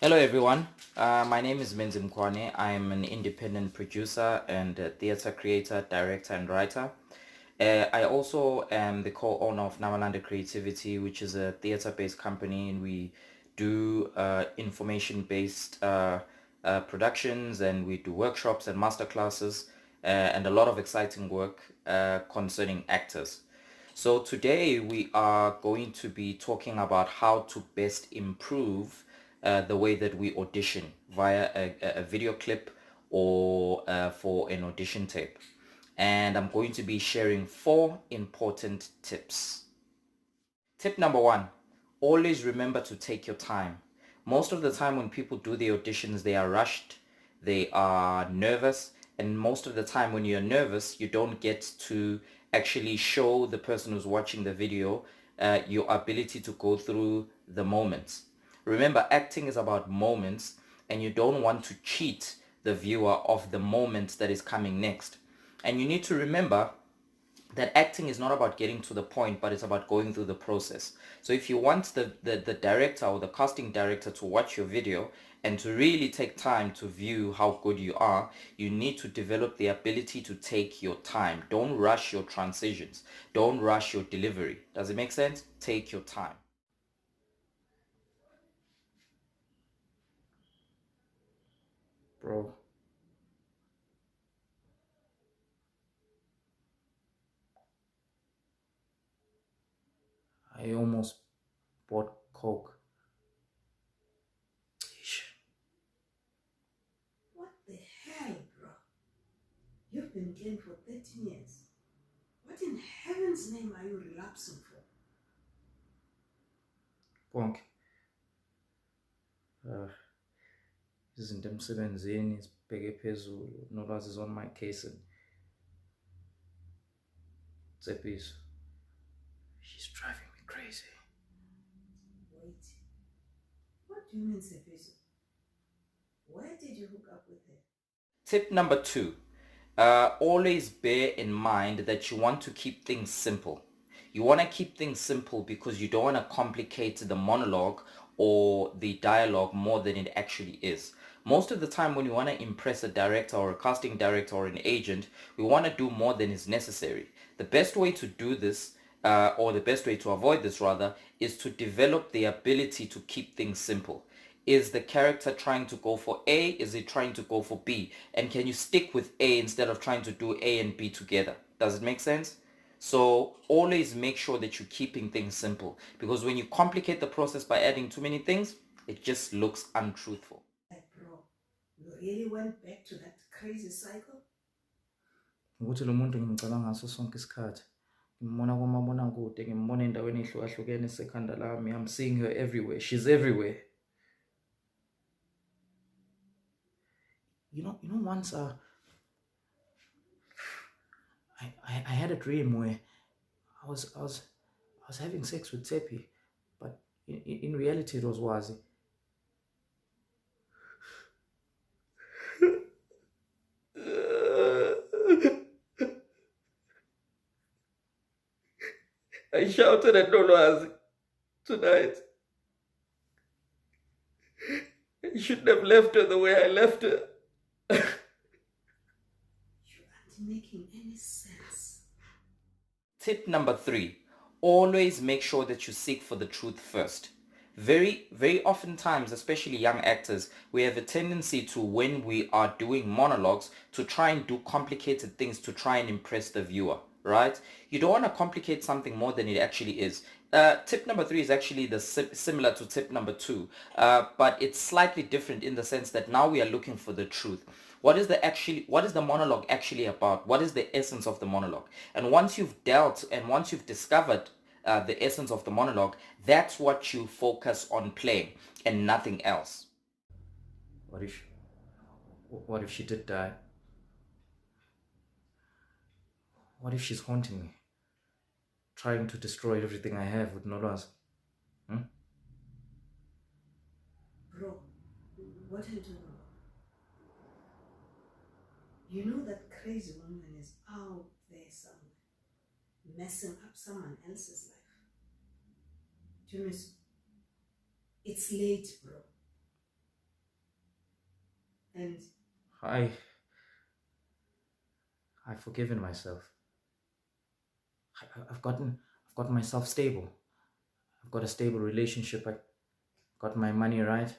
Hello everyone, my name is Menzi Mkwane. I'm an independent producer and theatre creator, director and writer. I also am the co-owner of NAMALANDI Creativity, which is a theatre-based company, and we do information-based productions, and we do workshops and masterclasses and a lot of exciting work concerning actors. So today we are going to be talking about how to best improve the way that we audition via a video clip or for an audition tape. And I'm going to be sharing 4 important tips. Tip number 1, always remember to take your time. Most of the time when people do the auditions, they are rushed, they are nervous, and most of the time when you're nervous, you don't get to actually show the person who's watching the video your ability to go through the moments. Remember, acting is about moments, and you don't want to cheat the viewer of the moment that is coming next. And you need to remember that acting is not about getting to the point, but it's about going through the process. So if you want the director or the casting director to watch your video and to really take time to view how good you are, you need to develop the ability to take your time. Don't rush your transitions. Don't rush your delivery. Does it make sense? Take your time. Bro, I almost bought Coke. What the hell, bro? You've been clean for 13 years. What in heaven's name are you relapsing for? Bonke. Izinto emsebenzini sibheke phezulu, nolwazi is on my case, and Tsepiso, she's driving me crazy. Wait. What do you mean, Sefiso? Where did you hook up with her? Tip number 2, always bear in mind that you want to keep things simple. You want to keep things simple because you don't want to complicate the monologue or the dialogue more than it actually is. Most of the time when you want to impress a director or a casting director or an agent, we want to do more than is necessary. The best way to do this, or the best way to avoid this rather, is to develop the ability to keep things simple. Is the character trying to go for A? Is it trying to go for B? And can you stick with A instead of trying to do A and B together? Does it make sense? So always make sure that you're keeping things simple, because when you complicate the process by adding too many things, it just looks untruthful. Like, bro, you really went back to that crazy cycle? Ukuthi lo muntu ngimcabanga ngaso sonke isikhathi. Ngimbona kumabonakude, ngimbona endaweni ehlukahlukene esekhanda lami. I'm seeing her everywhere. She's everywhere. You know, once I had a dream where I was having sex with Tepi, but in reality it was Wazi. I shouted at Nolwazi tonight. I shouldn't have left her the way I left her. You aren't making any sense. Tip number 3, always make sure that you seek for the truth first. Very oftentimes, especially young actors, we have a tendency to, when we are doing monologues, to try and do complicated things to try and impress the viewer, right? You don't want to complicate something more than it actually is. Tip number 3 is actually similar to tip number 2, but it's slightly different in the sense that now we are looking for the truth. What is the monologue actually about? What is the essence of the monologue? And once you've dealt and once you've discovered the essence of the monologue, that's what you focus on playing and nothing else. What if she did die? What if she's haunting me, trying to destroy everything I have with Nolwazi? Bro, what are you doing? You know that crazy woman is out there somewhere, messing up someone else's life. Do you know, it's late, bro. And I've forgiven myself. I've gotten myself stable. I've got a stable relationship. I got my money right.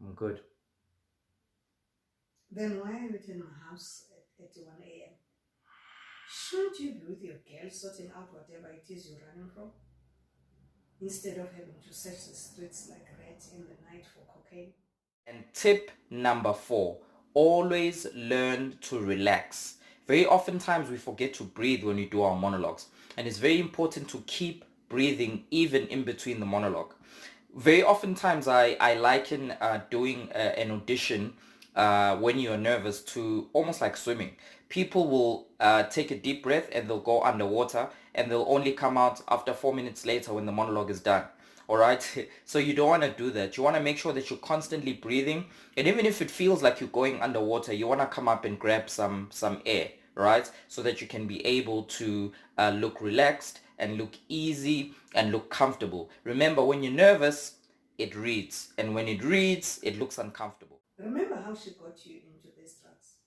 I'm good. then why are you in my house at 1 a.m.? Shouldn't you be with your girl sorting out whatever it is you're running from? Instead of having to search the streets like rats in the night for cocaine? And tip number 4, always learn to relax. Very oftentimes we forget to breathe when we do our monologues, and it's very important to keep breathing even in between the monologue. Very oftentimes I liken doing an audition when you're nervous to almost like swimming. People will take a deep breath and they'll go underwater, and they'll only come out after 4 minutes later when the monologue is done. All right. So you don't want to do that. You want to make sure that you're constantly breathing, and even if it feels like you're going underwater, you want to come up and grab some air, right? So that you can be able to look relaxed and look easy and look comfortable. Remember, when you're nervous, it reads, and when it reads, it looks uncomfortable. Remember how she got you into these drugs,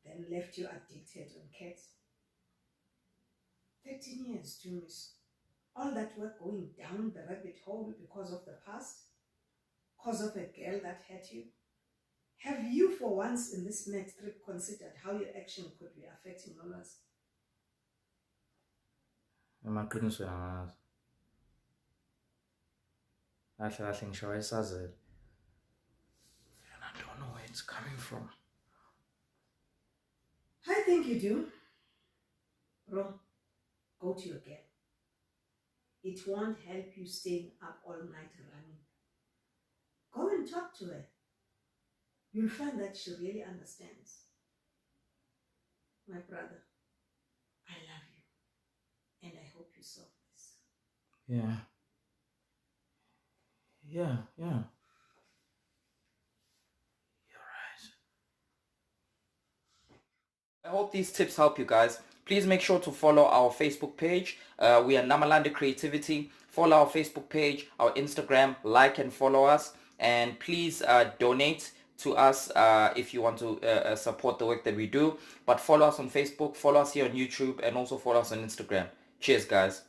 then left you addicted on cats? 13 years, Jumis. All that work going down the rabbit hole because of the past? Because of a girl that hurt you? Have you for once in this next trip considered how your action could be affecting others? Amaqiniso yamazi. Kahle kahle ngisho wayesazela. And I don't know where it's coming from. I think you do. Bro, go to your girl. It won't help you staying up all night running. Go and talk to her. You'll find that she really understands. My brother, I love you, and I hope you solve this. Yeah. Yeah. You're right. I hope these tips help you guys. Please make sure to follow our Facebook page. We are NAMALANDI Creativity. Follow our Facebook page, our Instagram, like and follow us. And please donate to us if you want to support the work that we do. But follow us on Facebook, follow us here on YouTube, and also follow us on Instagram. Cheers, guys.